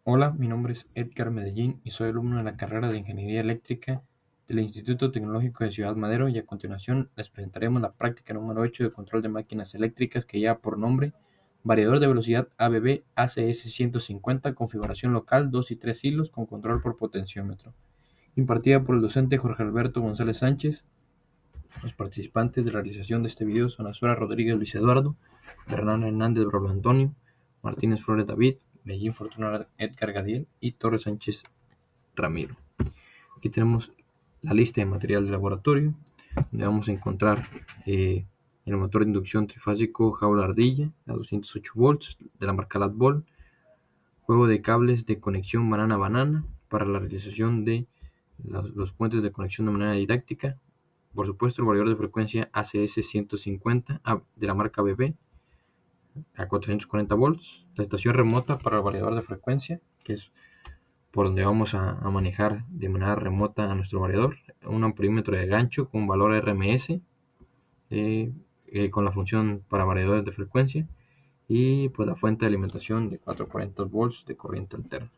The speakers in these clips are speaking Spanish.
Hola, mi nombre es Edgar Medellín y soy alumno de la carrera de Ingeniería Eléctrica del Instituto Tecnológico de Ciudad Madero, y a continuación les presentaremos la práctica número 8 de control de máquinas eléctricas, que lleva por nombre variador de velocidad ABB ACS 150, configuración local 2 y 3 hilos con control por potenciómetro, impartida por el docente Jorge Alberto González Sánchez. Los participantes de la realización de este video son Azuara Rodríguez Luis Eduardo, Bernardo Hernández Braulio Antonio, Martínez Flores David, Medellín Fortuna Edgar Gadiel y Torres Sánchez Ramiro. Aquí tenemos la lista de material de laboratorio, donde vamos a encontrar el motor de inducción trifásico jaula ardilla a 208 volts de la marca Latbol, juego de cables de conexión banana-banana para la realización de los puentes de conexión de manera didáctica. Por supuesto, el variador de frecuencia ACS 150 de la marca BB a 440 volts. La estación remota para el variador de frecuencia, que es por donde vamos a manejar de manera remota a nuestro variador. Un amperímetro de gancho con valor RMS, con la función para variadores de frecuencia. Y pues la fuente de alimentación de 440 volts de corriente alterna.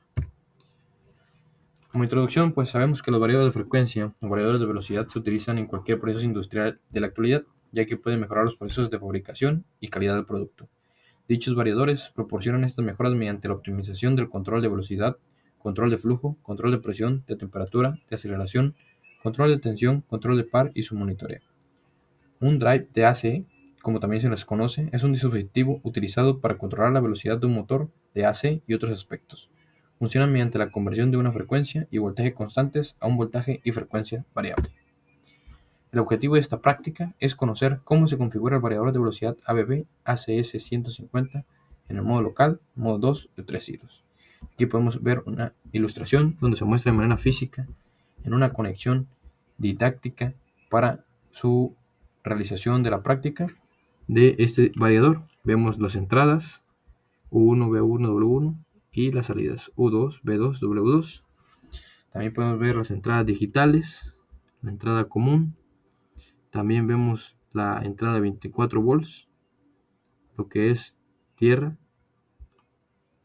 Como introducción, pues sabemos que los variadores de frecuencia o variadores de velocidad se utilizan en cualquier proceso industrial de la actualidad, ya que pueden mejorar los procesos de fabricación y calidad del producto. Dichos variadores proporcionan estas mejoras mediante la optimización del control de velocidad, control de flujo, control de presión, de temperatura, de aceleración, control de tensión, control de par y su monitoreo. Un drive de AC, como también se les conoce, es un dispositivo utilizado para controlar la velocidad de un motor de AC y otros aspectos. Funciona mediante la conversión de una frecuencia y voltaje constantes a un voltaje y frecuencia variable. El objetivo de esta práctica es conocer cómo se configura el variador de velocidad ABB ACS 150 en el modo local, modo 2 de 3 hilos. Aquí podemos ver una ilustración donde se muestra de manera física en una conexión didáctica para su realización de la práctica de este variador. Vemos las entradas U1, B1, W1 y las salidas U2, B2, W2. También podemos ver las entradas digitales, la entrada común. También vemos la entrada de 24 volts, lo que es tierra.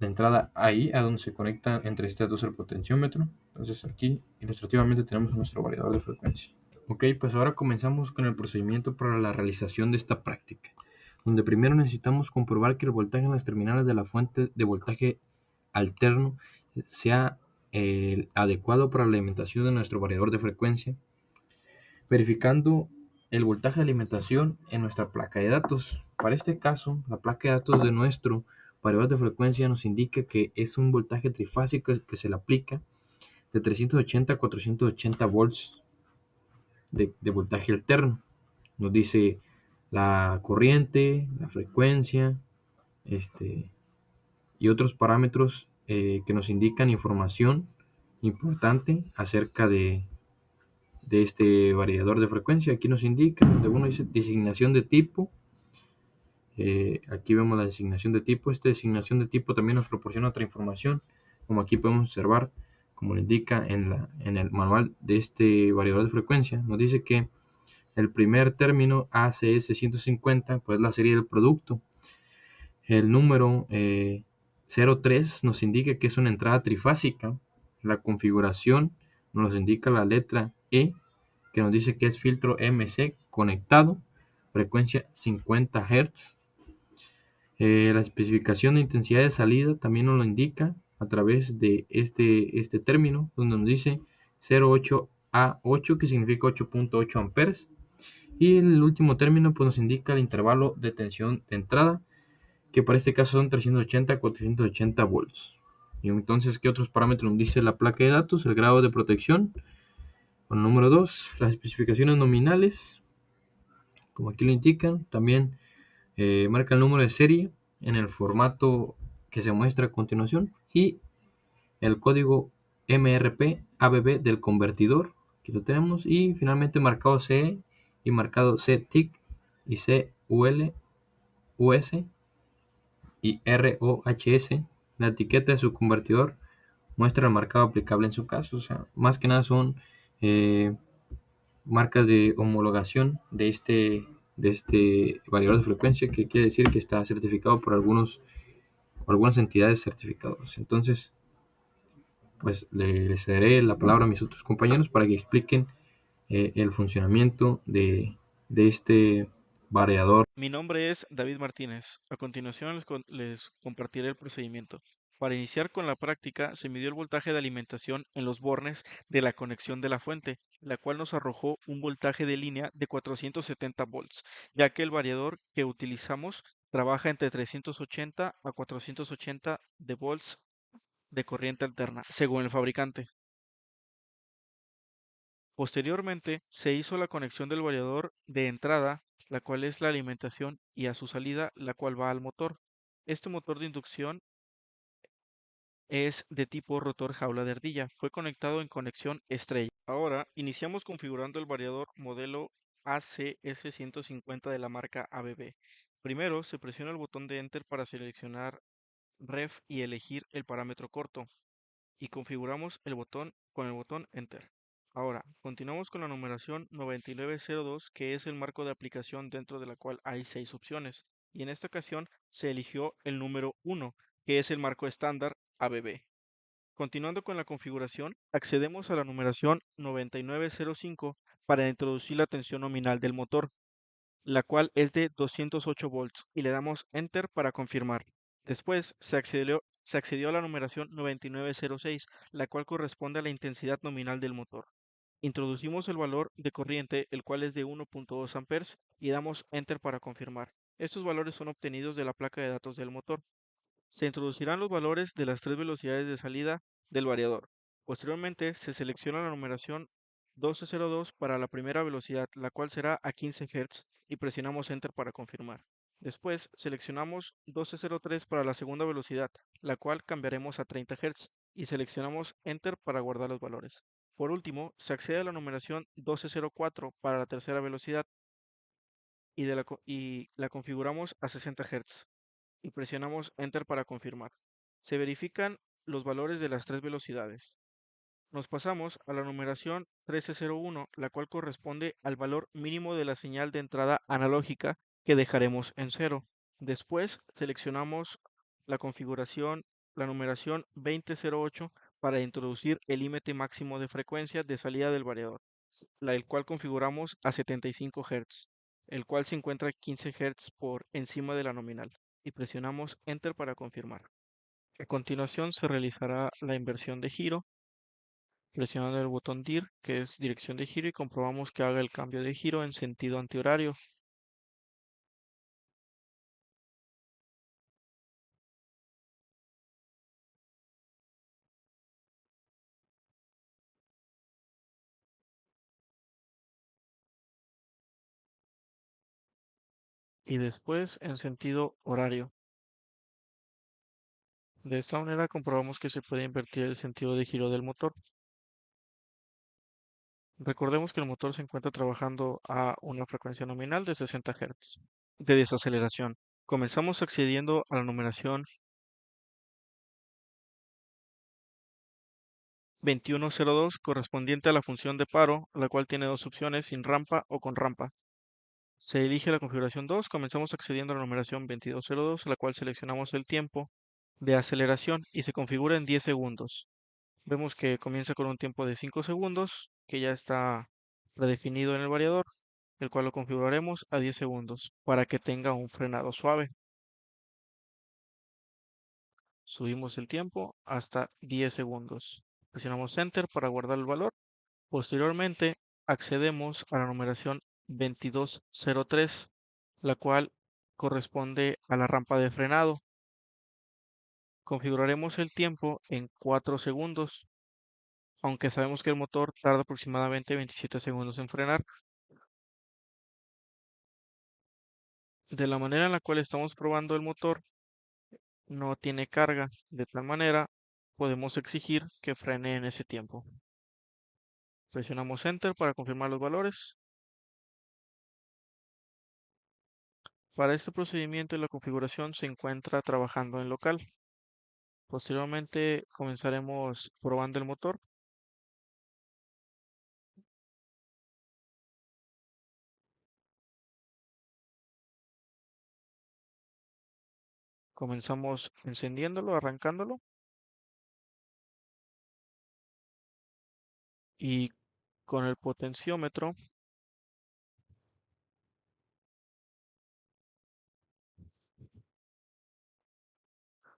La entrada ahí, a donde se conecta entre estas dos el potenciómetro. Entonces aquí ilustrativamente tenemos nuestro variador de frecuencia. Ok, pues ahora comenzamos con el procedimiento para la realización de esta práctica, donde primero necesitamos comprobar que el voltaje en las terminales de la fuente de voltaje alterno sea adecuado para la alimentación de nuestro variador de frecuencia, verificando el voltaje de alimentación en nuestra placa de datos. Para este caso, la placa de datos de nuestro variador de frecuencia nos indica que es un voltaje trifásico que se le aplica de 380 a 480 volts de voltaje alterno. Nos dice la corriente, la frecuencia, y otros parámetros que nos indican información importante acerca de este variador de frecuencia. Aquí nos indica, donde uno dice designación de tipo. Aquí vemos la designación de tipo. Esta designación de tipo también nos proporciona otra información, como aquí podemos observar, como lo indica en el manual de este variador de frecuencia. Nos dice que el primer término ACS 150, pues la serie del producto. El número 03 nos indica que es una entrada trifásica. La configuración nos indica la letra E, que nos dice que es filtro MC conectado, frecuencia 50 Hz. La especificación de intensidad de salida también nos lo indica a través de este término, donde nos dice 08A8, que significa 8.8 amperes. Y el último término pues nos indica el intervalo de tensión de entrada, que para este caso son 380 a 480 volts. Y entonces, ¿qué otros parámetros nos dice la placa de datos? El grado de protección. Bueno, número 2, las especificaciones nominales, como aquí lo indican. También marca el número de serie en el formato que se muestra a continuación. Y el código MRP ABB del convertidor, aquí lo tenemos. Y finalmente marcado CE y marcado CTIC y CUL, US y ROHS. La etiqueta de su convertidor muestra el marcado aplicable en su caso. O sea, más que nada son marcas de homologación de este variador de frecuencia, que quiere decir que está certificado por algunas entidades certificadoras. Entonces, pues le cederé la palabra a mis otros compañeros para que expliquen el funcionamiento de este variador. Mi nombre es David Martínez. A continuación les compartiré el procedimiento. Para iniciar con la práctica, se midió el voltaje de alimentación en los bornes de la conexión de la fuente, la cual nos arrojó un voltaje de línea de 470 volts, ya que el variador que utilizamos trabaja entre 380 a 480 de volts de corriente alterna, según el fabricante. Posteriormente, se hizo la conexión del variador de entrada, la cual es la alimentación, y a su salida, la cual va al motor. Este motor de inducción es de tipo rotor jaula de ardilla. Fue conectado en conexión estrella. Ahora, iniciamos configurando el variador modelo ACS150 de la marca ABB. Primero, se presiona el botón de Enter para seleccionar Ref y elegir el parámetro corto, y configuramos el botón con el botón Enter. Ahora, continuamos con la numeración 9902, que es el marco de aplicación dentro de la cual hay 6 opciones, y en esta ocasión se eligió el número 1, que es el marco estándar ABB. Continuando con la configuración, accedemos a la numeración 9905 para introducir la tensión nominal del motor, la cual es de 208 volts, y le damos Enter para confirmar. Después se accedió a la numeración 9906, la cual corresponde a la intensidad nominal del motor. Introducimos el valor de corriente, el cual es de 1.2 amperes, y damos Enter para confirmar. Estos valores son obtenidos de la placa de datos del motor. Se introducirán los valores de las tres velocidades de salida del variador. Posteriormente, se selecciona la numeración 1202 para la primera velocidad, la cual será a 15 Hz, y presionamos Enter para confirmar. Después, seleccionamos 1203 para la segunda velocidad, la cual cambiaremos a 30 Hz, y seleccionamos Enter para guardar los valores. Por último, se accede a la numeración 1204 para la tercera velocidad, y la configuramos a 60 Hz, y presionamos Enter para confirmar. Se verifican los valores de las tres velocidades. Nos pasamos a la numeración 1301, la cual corresponde al valor mínimo de la señal de entrada analógica, que dejaremos en cero. Después seleccionamos la configuración, la numeración 2008, para introducir el límite máximo de frecuencia de salida del variador, el cual configuramos a 75 Hz, el cual se encuentra 15 Hz por encima de la nominal, y presionamos Enter para confirmar. A continuación se realizará la inversión de giro, presionando el botón DIR, que es dirección de giro, y comprobamos que haga el cambio de giro en sentido antihorario. Y después en sentido horario. De esta manera comprobamos que se puede invertir el sentido de giro del motor. Recordemos que el motor se encuentra trabajando a una frecuencia nominal de 60 Hz de desaceleración. Comenzamos accediendo a la numeración 2102, correspondiente a la función de paro, la cual tiene dos opciones: sin rampa o con rampa. Se elige la configuración 2, comenzamos accediendo a la numeración 2202, la cual seleccionamos el tiempo de aceleración y se configura en 10 segundos. Vemos que comienza con un tiempo de 5 segundos, que ya está predefinido en el variador, el cual lo configuraremos a 10 segundos para que tenga un frenado suave. Subimos el tiempo hasta 10 segundos. Presionamos Enter para guardar el valor. Posteriormente, accedemos a la numeración 2203, la cual corresponde a la rampa de frenado. Configuraremos el tiempo en 4 segundos, aunque sabemos que el motor tarda aproximadamente 27 segundos en frenar. De la manera en la cual estamos probando el motor, no tiene carga, de tal manera podemos exigir que frene en ese tiempo. Presionamos Enter para confirmar los valores. Para este procedimiento, la configuración se encuentra trabajando en local. Posteriormente comenzaremos probando el motor. Comenzamos encendiéndolo, arrancándolo. Y con el potenciómetro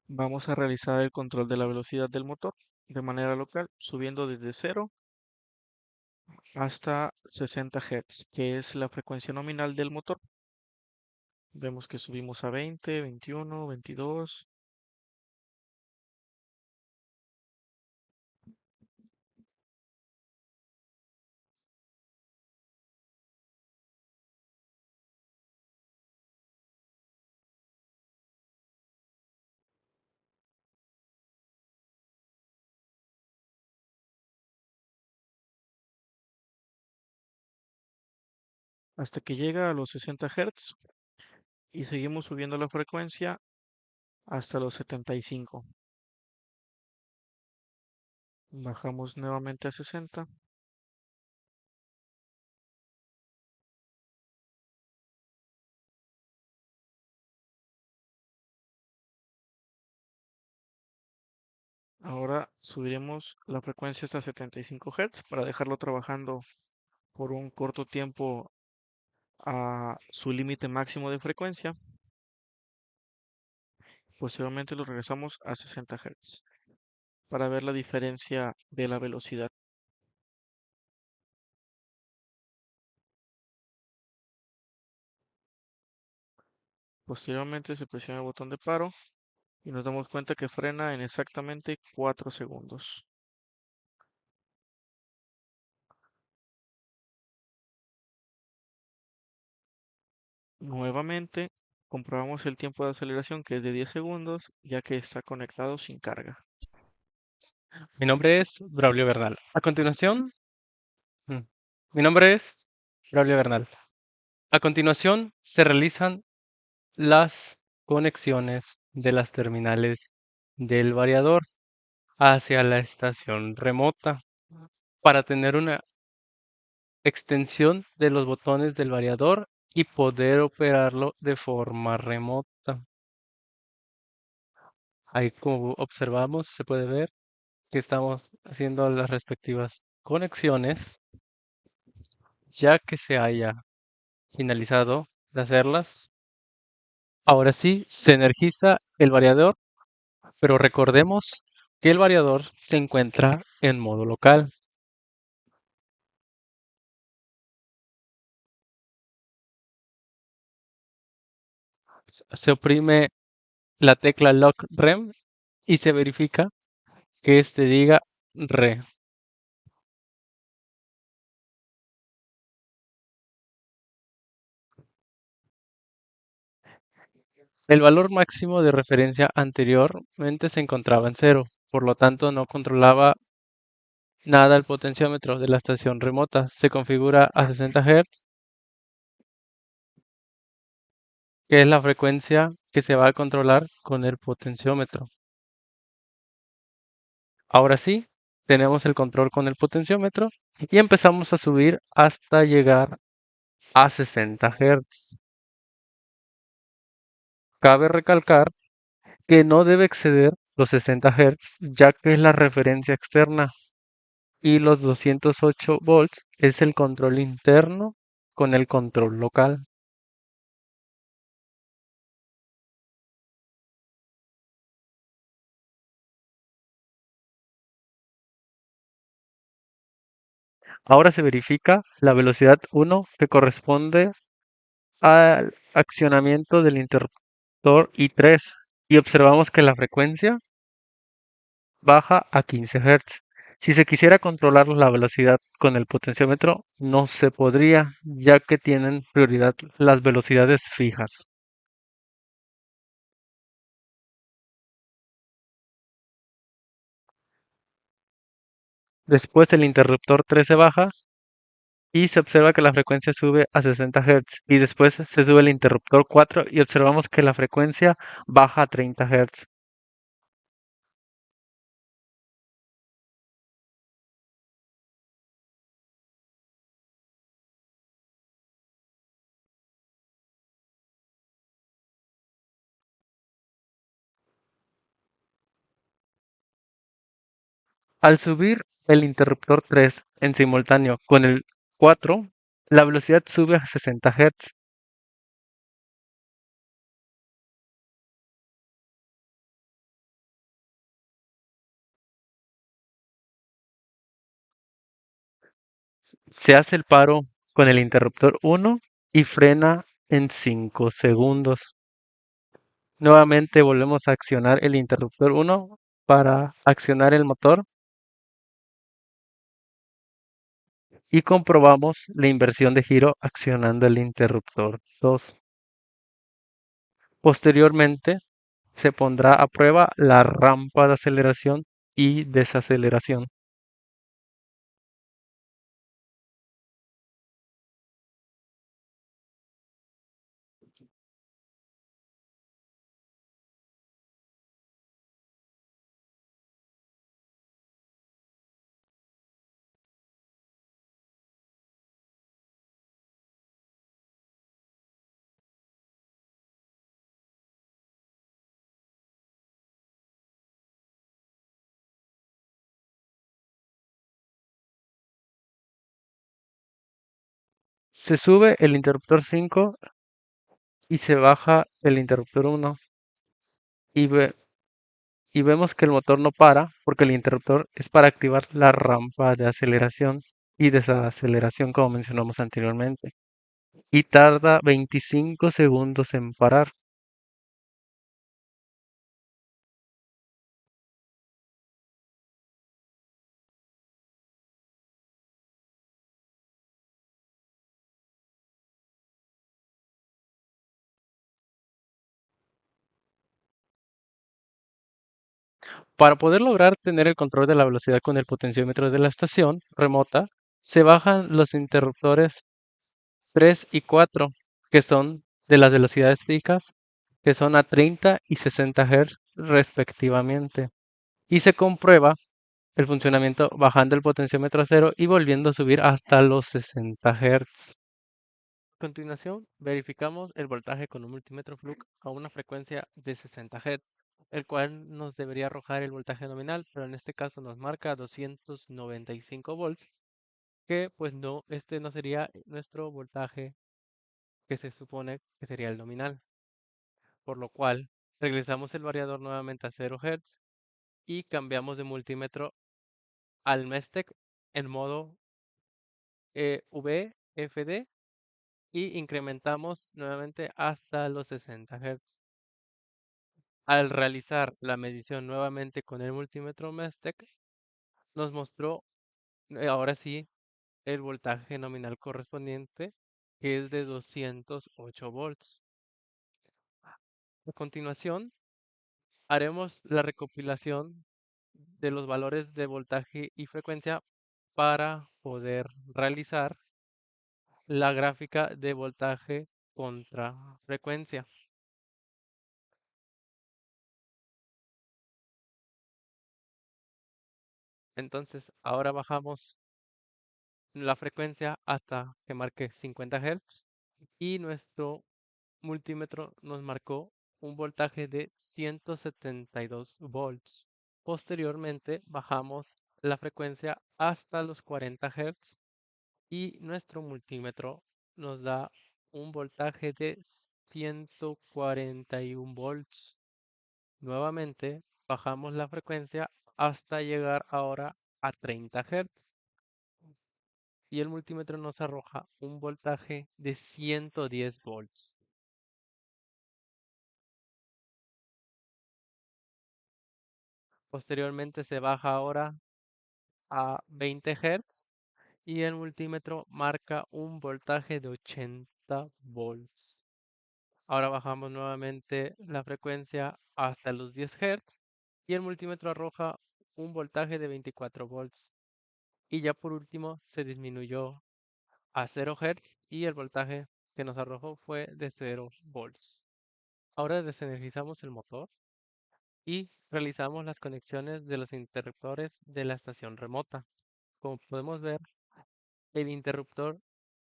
vamos a realizar el control de la velocidad del motor de manera local, subiendo desde 0 hasta 60 Hz, que es la frecuencia nominal del motor. Vemos que subimos a 20, 21, 22, hasta que llega a los 60 Hz y seguimos subiendo la frecuencia hasta los 75. Bajamos nuevamente a 60. Ahora subiremos la frecuencia hasta 75 Hz para dejarlo trabajando por un corto tiempo a su límite máximo de frecuencia. Posteriormente lo regresamos a 60 Hz para ver la diferencia de la velocidad. Posteriormente se presiona el botón de paro y nos damos cuenta que frena en exactamente 4 segundos. Nuevamente comprobamos el tiempo de aceleración, que es de 10 segundos, ya que está conectado sin carga. Mi nombre es Braulio Bernal. A continuación, mm, mi nombre es Braulio Bernal. A continuación, se realizan las conexiones de las terminales del variador hacia la estación remota para tener una extensión de los botones del variador y poder operarlo de forma remota. Ahí, como observamos, se puede ver que estamos haciendo las respectivas conexiones. Ya que se haya finalizado de hacerlas, ahora sí se energiza el variador, pero recordemos que el variador se encuentra en modo local. Se oprime la tecla Lock Rem y se verifica que este diga Re. El valor máximo de referencia anteriormente se encontraba en cero, por lo tanto no controlaba nada el potenciómetro de la estación remota. Se configura a 60 Hz, que es la frecuencia que se va a controlar con el potenciómetro. Ahora sí, tenemos el control con el potenciómetro y empezamos a subir hasta llegar a 60 Hz. Cabe recalcar que no debe exceder los 60 Hz, ya que es la referencia externa, y los 208 volts es el control interno con el control local. Ahora se verifica la velocidad 1, que corresponde al accionamiento del interruptor I3, y observamos que la frecuencia baja a 15 Hz. Si se quisiera controlar la velocidad con el potenciómetro, no se podría, ya que tienen prioridad las velocidades fijas. Después el interruptor 3 se baja y se observa que la frecuencia sube a 60 Hz. Y después se sube el interruptor 4 y observamos que la frecuencia baja a 30 Hz. Al subir el interruptor 3 en simultáneo con el 4, la velocidad sube a 60 Hz. Se hace el paro con el interruptor 1 y frena en 5 segundos. Nuevamente volvemos a accionar el interruptor 1 para accionar el motor y comprobamos la inversión de giro accionando el interruptor 2. Posteriormente se pondrá a prueba la rampa de aceleración y desaceleración. Se sube el interruptor 5 y se baja el interruptor 1 y, y vemos que el motor no para porque el interruptor es para activar la rampa de aceleración y desaceleración como mencionamos anteriormente y tarda 25 segundos en parar. Para poder lograr tener el control de la velocidad con el potenciómetro de la estación remota, se bajan los interruptores 3 y 4, que son de las velocidades fijas, que son a 30 y 60 Hz respectivamente. Y se comprueba el funcionamiento bajando el potenciómetro a cero y volviendo a subir hasta los 60 Hz. A continuación, verificamos el voltaje con un multímetro Fluke a una frecuencia de 60 Hz, el cual nos debería arrojar el voltaje nominal, pero en este caso nos marca 295 volts, que pues no, este no sería nuestro voltaje que se supone que sería el nominal, por lo cual regresamos el variador nuevamente a 0 Hz y cambiamos de multímetro al Mestec en modo VFD y incrementamos nuevamente hasta los 60 Hz. Al realizar la medición nuevamente con el multímetro Mestec, nos mostró ahora sí el voltaje nominal correspondiente, que es de 208 volts. A continuación, haremos la recopilación de los valores de voltaje y frecuencia para poder realizar la gráfica de voltaje contra frecuencia. Entonces, ahora bajamos la frecuencia hasta que marque 50 Hz y nuestro multímetro nos marcó un voltaje de 172 volts. Posteriormente, bajamos la frecuencia hasta los 40 Hz y nuestro multímetro nos da un voltaje de 141 volts. Nuevamente bajamos la frecuencia hasta llegar ahora a 30 Hz y el multímetro nos arroja un voltaje de 110 volts. Posteriormente se baja ahora a 20 Hz y el multímetro marca un voltaje de 80 volts. Ahora bajamos nuevamente la frecuencia hasta los 10 Hz y el multímetro arroja un voltaje de 24 volts. Y ya por último se disminuyó a 0 Hz y el voltaje que nos arrojó fue de 0 volts. Ahora desenergizamos el motor y realizamos las conexiones de los interruptores de la estación remota. Como podemos ver, el interruptor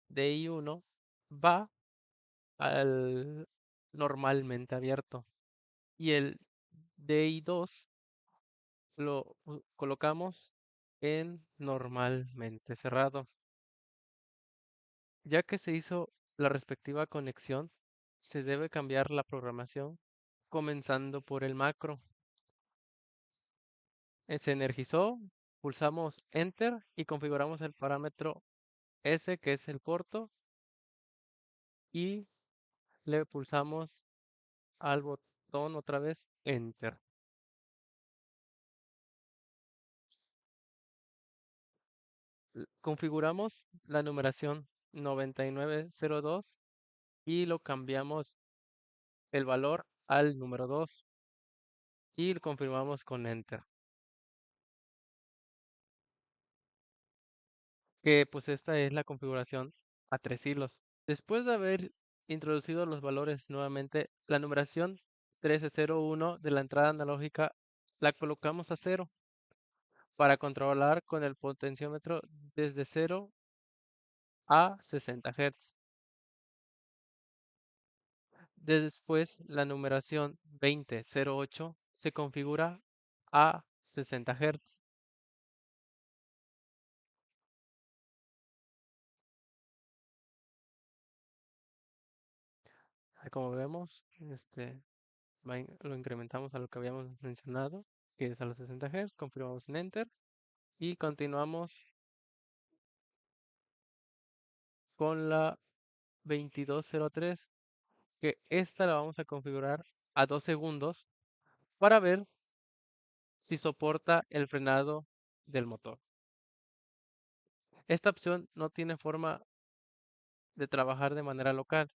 DI1 va al normalmente abierto y el DI2 lo colocamos en normalmente cerrado. Ya que se hizo la respectiva conexión, se debe cambiar la programación comenzando por el macro. Se energizó, pulsamos Enter y configuramos el parámetro S, que es el corto, y le pulsamos al botón otra vez Enter. Configuramos la numeración 9902 y lo cambiamos el valor al número 2 y lo confirmamos con Enter. Que pues esta es la configuración a 3 hilos. Después de haber introducido los valores nuevamente, la numeración 1301 de la entrada analógica la colocamos a 0 para controlar con el potenciómetro desde 0 a 60 Hz. Después la numeración 2008 se configura a 60 Hz. Como vemos, lo incrementamos a lo que habíamos mencionado, que es a los 60 Hz, confirmamos en Enter y continuamos con la 2203, que esta la vamos a configurar a 2 segundos para ver si soporta el frenado del motor. Esta opción no tiene forma de trabajar de manera local.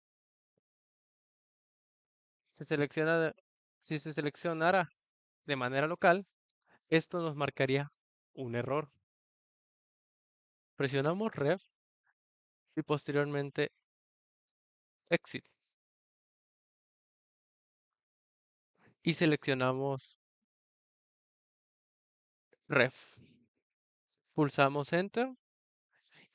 Si se seleccionara de manera local, esto nos marcaría un error. Presionamos Ref y posteriormente Exit. Y seleccionamos Ref. Pulsamos Enter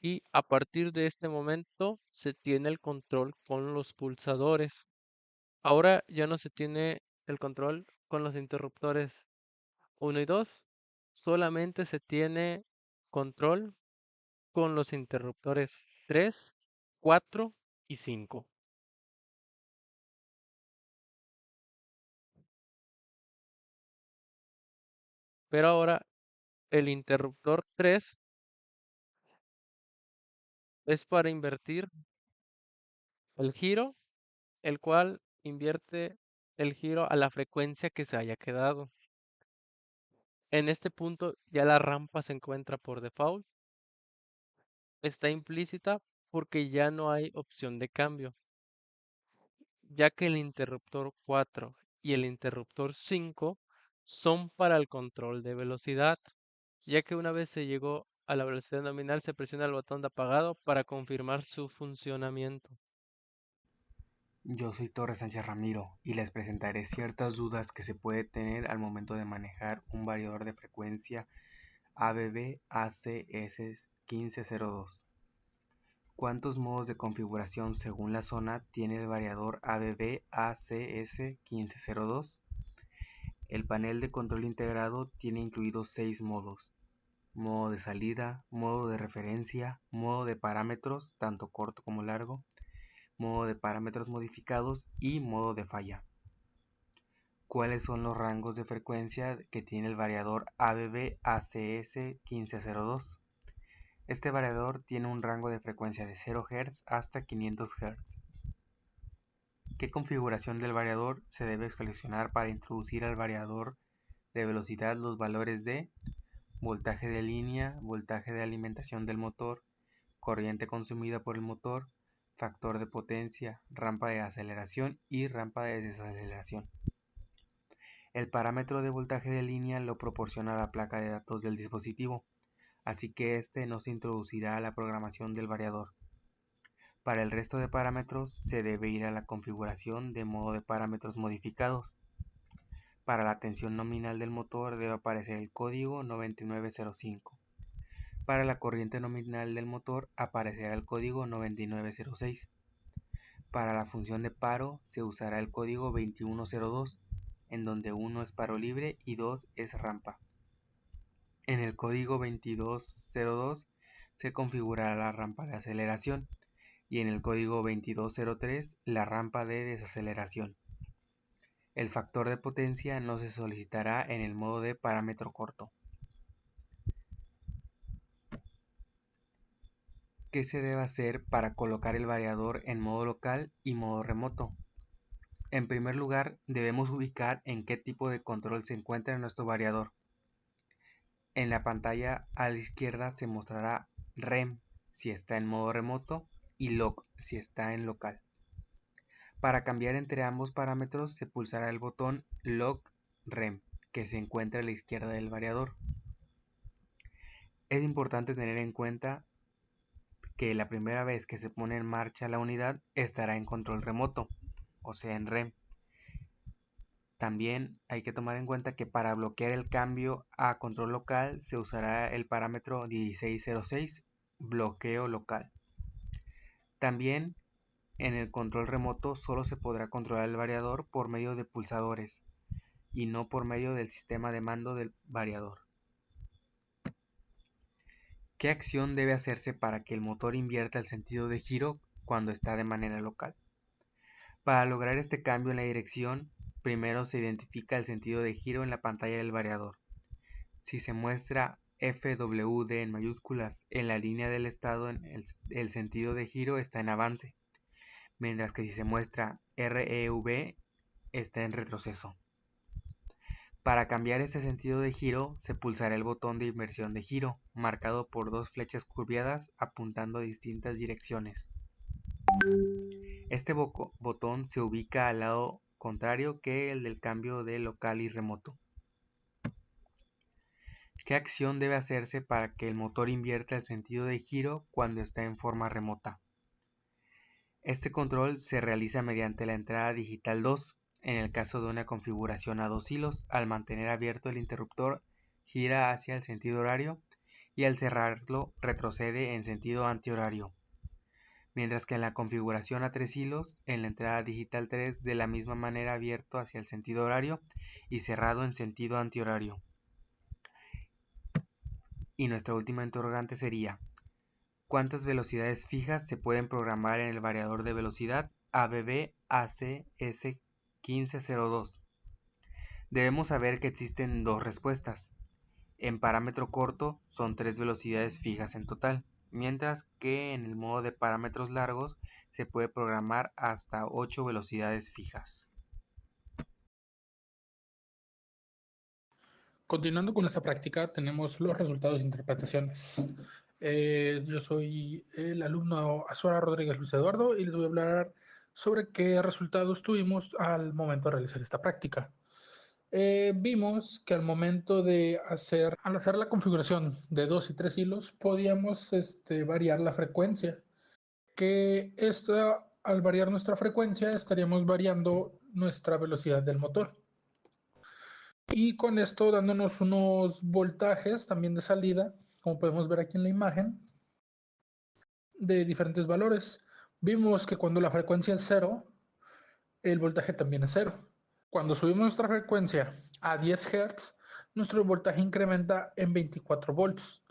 y a partir de este momento se tiene el control con los pulsadores. Ahora ya no se tiene el control con los interruptores 1 y 2, solamente se tiene control con los interruptores 3, 4 y 5. Pero ahora el interruptor 3 es para invertir el giro, el cual invierte el giro a la frecuencia que se haya quedado. En este punto ya la rampa se encuentra por default. Está implícita porque ya no hay opción de cambio, ya que el interruptor 4 y el interruptor 5 son para el control de velocidad, ya que una vez se llegó a la velocidad nominal se presiona el botón de apagado para confirmar su funcionamiento. Yo soy Torres Sánchez Ramiro y les presentaré ciertas dudas que se puede tener al momento de manejar un variador de frecuencia ABB ACS 1502. ¿Cuántos modos de configuración según la zona tiene el variador ABB ACS 1502? El panel de control integrado tiene incluidos 6 modos: modo de salida, modo de referencia, modo de parámetros, tanto corto como largo, modo de parámetros modificados y modo de falla. ¿Cuáles son los rangos de frecuencia que tiene el variador ABB ACS 1502? Este variador tiene un rango de frecuencia de 0 Hz hasta 500 Hz. ¿Qué configuración del variador se debe seleccionar para introducir al variador de velocidad los valores de voltaje de línea, voltaje de alimentación del motor, corriente consumida por el motor, factor de potencia, rampa de aceleración y rampa de desaceleración? El parámetro de voltaje de línea lo proporciona la placa de datos del dispositivo, así que este no se introducirá a la programación del variador. Para el resto de parámetros se debe ir a la configuración de modo de parámetros modificados. Para la tensión nominal del motor debe aparecer el código 9905. Para la corriente nominal del motor aparecerá el código 9906. Para la función de paro se usará el código 2102, en donde 1 es paro libre y 2 es rampa. En el código 2202 se configurará la rampa de aceleración y en el código 2203 la rampa de desaceleración. El factor de potencia no se solicitará en el modo de parámetro corto. ¿Qué se debe hacer para colocar el variador en modo local y modo remoto? En primer lugar, debemos ubicar en qué tipo de control se encuentra nuestro variador. En la pantalla a la izquierda se mostrará REM si está en modo remoto y LOC si está en local. Para cambiar entre ambos parámetros se pulsará el botón LOC REM que se encuentra a la izquierda del variador. Es importante tener en cuenta que la primera vez que se pone en marcha la unidad estará en control remoto, o sea en REM. También hay que tomar en cuenta que para bloquear el cambio a control local se usará el parámetro 1606 bloqueo local. También en el control remoto solo se podrá controlar el variador por medio de pulsadores y no por medio del sistema de mando del variador. ¿Qué acción debe hacerse para que el motor invierta el sentido de giro cuando está de manera local? Para lograr este cambio en la dirección, primero se identifica el sentido de giro en la pantalla del variador. Si se muestra FWD en mayúsculas en la línea del estado, el sentido de giro está en avance, mientras que si se muestra REV está en retroceso. Para cambiar este sentido de giro, se pulsará el botón de inversión de giro, marcado por dos flechas curviadas apuntando a distintas direcciones. Este botón se ubica al lado contrario que el del cambio de local y remoto. ¿Qué acción debe hacerse para que el motor invierta el sentido de giro cuando está en forma remota? Este control se realiza mediante la entrada digital 2, en el caso de una configuración a 2 hilos. Al mantener abierto el interruptor, gira hacia el sentido horario y al cerrarlo retrocede en sentido antihorario. Mientras que en la configuración a 3 hilos, en la entrada digital 3 de la misma manera abierto hacia el sentido horario y cerrado en sentido antihorario. Y nuestra última interrogante sería: ¿cuántas velocidades fijas se pueden programar en el variador de velocidad ABB ACS 1502? Debemos saber que existen dos respuestas. En parámetro corto son 3 velocidades fijas en total, mientras que en el modo de parámetros largos se puede programar hasta 8 velocidades fijas. Continuando con esta práctica, tenemos los resultados de interpretaciones. Yo soy el alumno Azuara Rodríguez Luis Eduardo y les voy a hablar sobre qué resultados tuvimos al momento de realizar esta práctica. Vimos que al momento de al hacer la configuración de 2 y 3 hilos, podíamos variar la frecuencia. Que al variar nuestra frecuencia, estaríamos variando nuestra velocidad del motor. Y con esto dándonos unos voltajes también de salida, como podemos ver aquí en la imagen, de diferentes valores. Vimos que cuando la frecuencia es 0, el voltaje también es 0. Cuando subimos nuestra frecuencia a 10 Hz, nuestro voltaje incrementa en 24 volts.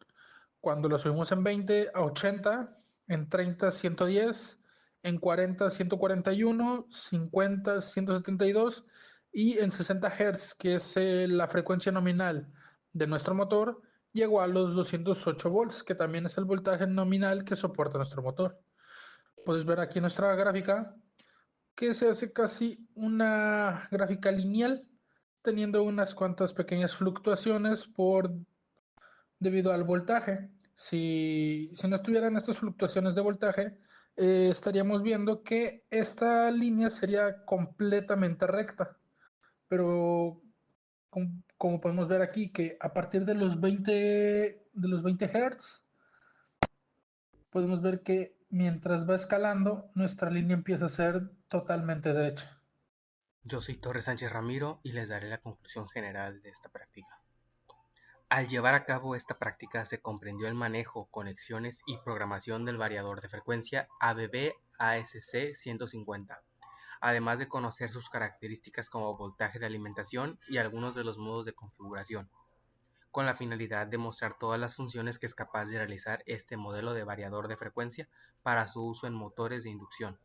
Cuando lo subimos en 20 a 80, en 30 110, en 40 141, 50 172 y en 60 Hz, que es la frecuencia nominal de nuestro motor, llegó a los 208 volts, que también es el voltaje nominal que soporta nuestro motor. Puedes ver aquí en nuestra gráfica que se hace casi una gráfica lineal, teniendo unas cuantas pequeñas fluctuaciones debido al voltaje. Si no tuvieran estas fluctuaciones de voltaje, estaríamos viendo que esta línea sería completamente recta. Pero como podemos ver aquí, que a partir de los 20 Hz, podemos ver que mientras va escalando, nuestra línea empieza a ser totalmente derecha. Yo soy Torres Sánchez Ramiro y les daré la conclusión general de esta práctica. Al llevar a cabo esta práctica se comprendió el manejo, conexiones y programación del variador de frecuencia ABB ASC 150, además de conocer sus características como voltaje de alimentación y algunos de los modos de configuración. con la finalidad de mostrar todas las funciones que es capaz de realizar este modelo de variador de frecuencia para su uso en motores de inducción.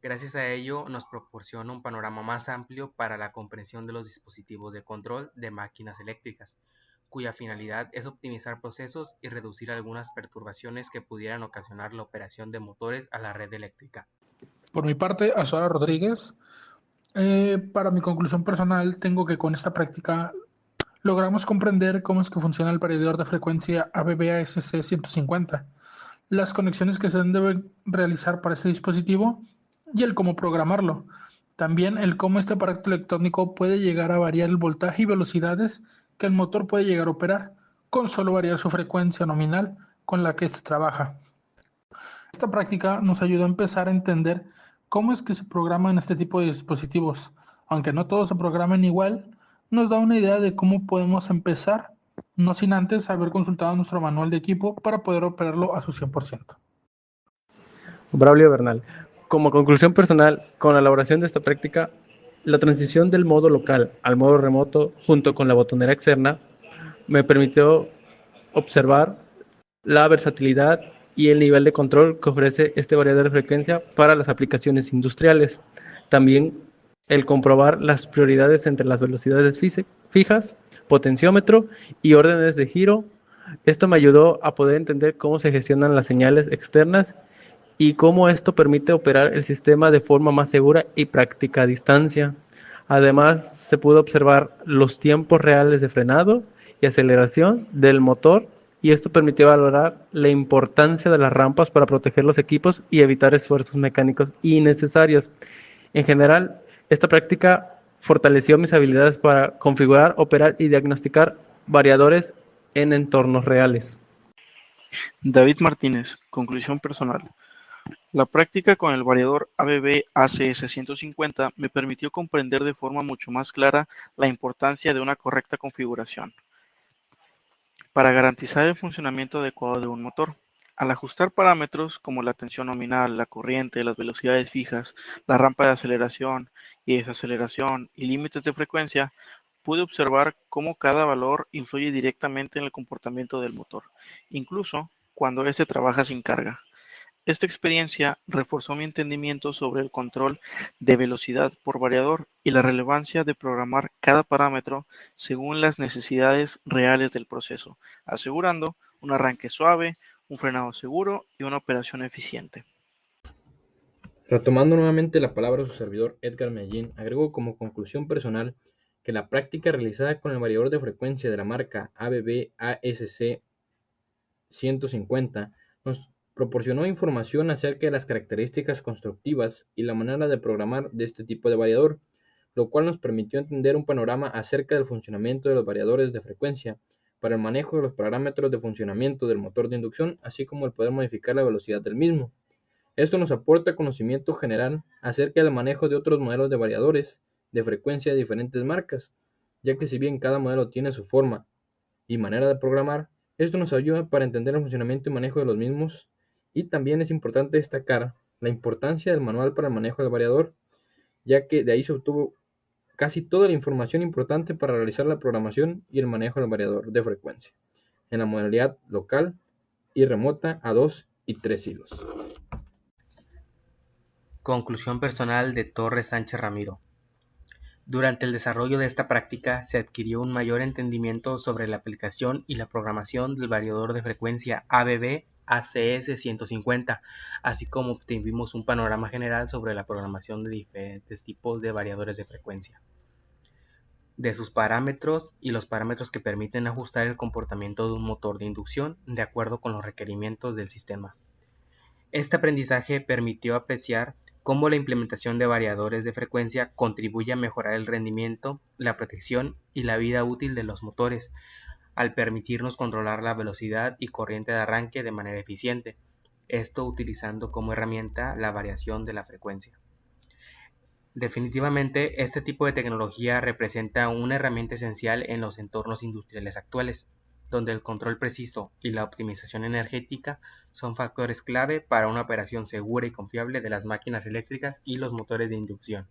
Gracias a ello nos proporciona un panorama más amplio para la comprensión de los dispositivos de control de máquinas eléctricas, cuya finalidad es optimizar procesos y reducir algunas perturbaciones que pudieran ocasionar la operación de motores a la red eléctrica. Por mi parte, Azuara Rodríguez, para mi conclusión personal, tengo que con esta práctica logramos comprender cómo es que funciona el variador de frecuencia ABB-ASC 150, las conexiones que se deben realizar para este dispositivo y el cómo programarlo. También el cómo este aparato electrónico puede llegar a variar el voltaje y velocidades que el motor puede llegar a operar, con solo variar su frecuencia nominal con la que éste trabaja. Esta práctica nos ayuda a empezar a entender cómo es que se programan este tipo de dispositivos. Aunque no todos se programen igual, nos da una idea de cómo podemos empezar, no sin antes haber consultado nuestro manual de equipo para poder operarlo a su 100%. Braulio Bernal. Como conclusión personal, con la elaboración de esta práctica, la transición del modo local al modo remoto junto con la botonera externa me permitió observar la versatilidad y el nivel de control que ofrece este variador de frecuencia para las aplicaciones industriales. También el comprobar las prioridades entre las velocidades fijas, potenciómetro y órdenes de giro. Esto me ayudó a poder entender cómo se gestionan las señales externas y cómo esto permite operar el sistema de forma más segura y práctica a distancia. Además, se pudo observar los tiempos reales de frenado y aceleración del motor, y esto permitió valorar la importancia de las rampas para proteger los equipos y evitar esfuerzos mecánicos innecesarios. En general, esta práctica fortaleció mis habilidades para configurar, operar y diagnosticar variadores en entornos reales. David Martínez, conclusión personal. La práctica con el variador ABB ACS 150 me permitió comprender de forma mucho más clara la importancia de una correcta configuración para garantizar el funcionamiento adecuado de un motor. Al ajustar parámetros como la tensión nominal, la corriente, las velocidades fijas, la rampa de aceleración y desaceleración y límites de frecuencia, pude observar cómo cada valor influye directamente en el comportamiento del motor, incluso cuando éste trabaja sin carga. Esta experiencia reforzó mi entendimiento sobre el control de velocidad por variador y la relevancia de programar cada parámetro según las necesidades reales del proceso, asegurando un arranque suave, un frenado seguro y una operación eficiente. Retomando nuevamente la palabra a su servidor Edgar Medellín, agrego como conclusión personal que la práctica realizada con el variador de frecuencia de la marca ABB-ASC 150 nos proporcionó información acerca de las características constructivas y la manera de programar de este tipo de variador, lo cual nos permitió entender un panorama acerca del funcionamiento de los variadores de frecuencia para el manejo de los parámetros de funcionamiento del motor de inducción, así como el poder modificar la velocidad del mismo. Esto nos aporta conocimiento general acerca del manejo de otros modelos de variadores de frecuencia de diferentes marcas, ya que si bien cada modelo tiene su forma y manera de programar, esto nos ayuda para entender el funcionamiento y manejo de los mismos, y también es importante destacar la importancia del manual para el manejo del variador, ya que de ahí se obtuvo casi toda la información importante para realizar la programación y el manejo del variador de frecuencia, en la modalidad local y remota a 2 y 3 hilos. Conclusión personal de Torres Sánchez Ramiro. Durante el desarrollo de esta práctica se adquirió un mayor entendimiento sobre la aplicación y la programación del variador de frecuencia ABB ACS 150, así como obtuvimos un panorama general sobre la programación de diferentes tipos de variadores de frecuencia, de sus parámetros y los parámetros que permiten ajustar el comportamiento de un motor de inducción de acuerdo con los requerimientos del sistema. Este aprendizaje permitió apreciar cómo la implementación de variadores de frecuencia contribuye a mejorar el rendimiento, la protección y la vida útil de los motores, al permitirnos controlar la velocidad y corriente de arranque de manera eficiente, esto utilizando como herramienta la variación de la frecuencia. Definitivamente, este tipo de tecnología representa una herramienta esencial en los entornos industriales actuales, donde el control preciso y la optimización energética son factores clave para una operación segura y confiable de las máquinas eléctricas y los motores de inducción.